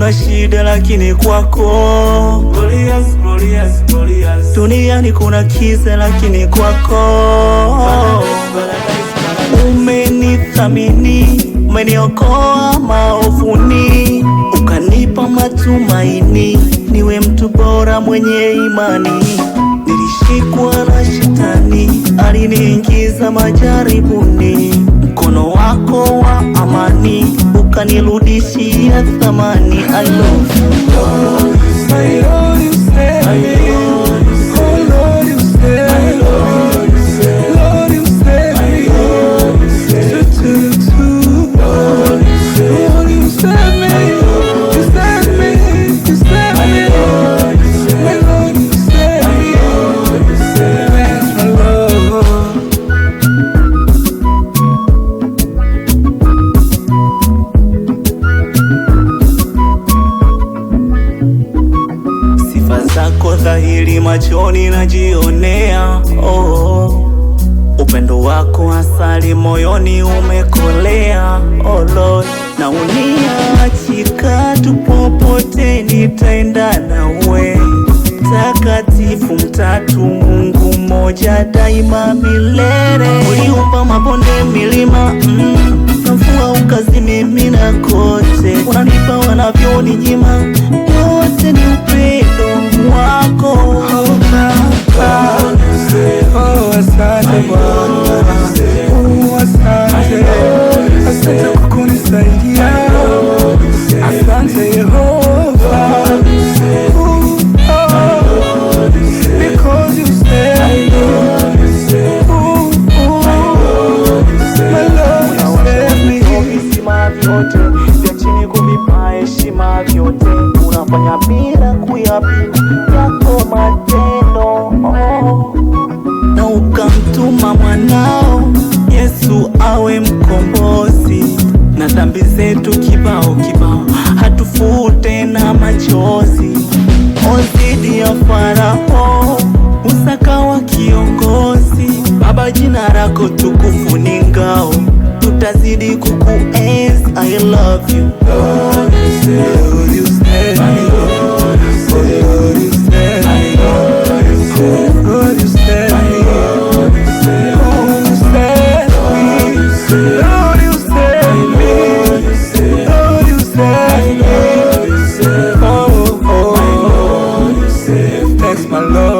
kuna shida lakini kwako glorious, glorious, glorious. Duniani kuna kiza lakini kwako umenithamini, umeniokoa maovuni, ukanipa matumaini, niwe mtu bora mwenye imani. Nilishikwa na shetani, aliniingiza majaribuni, mkono wako wa amani ukanirudishia thamani. I love you Lord, I love you, save me. Oh Lord, you save me. Lord, you save me. Lord, you save me. Lord, you save me. You save me. You save me. My Lord, you save me. Thanks, my Lord. Sifa zako dhahiri machoni najionea, oh. Upendo wako asali moyoni umekolea, oh Lord. Na uniachika tu popote nitaenda nawe, takatifu mtatu Mungu mmoja daima milele. Uliumba mabonde milima, mvua ukazimimina kote, unanipa wanavyoninyima, yote ni upendo wako. Asante Bwana, asante, asante kwa kunisaidia, asante Yehova, because you saved me, my Lord, you saved me. Visima vyote vya chini kuvipa heshima vyote, unafanya bila kuyapima yako matendo, na ukamtuma mwanao Yesu awe mkombozi, na dhambi zetu kibao kibao hatufute na machozi. Ozidi ya Farao usakawa kiongozi, Baba jina lako tukufu ni ngao, tutazidi kukuenzi. I love you Lord, Lord you save me, Lord you save me, Lord you save me, Lord you save me, Lord you save me, oh, oh, oh, thanks my Lord.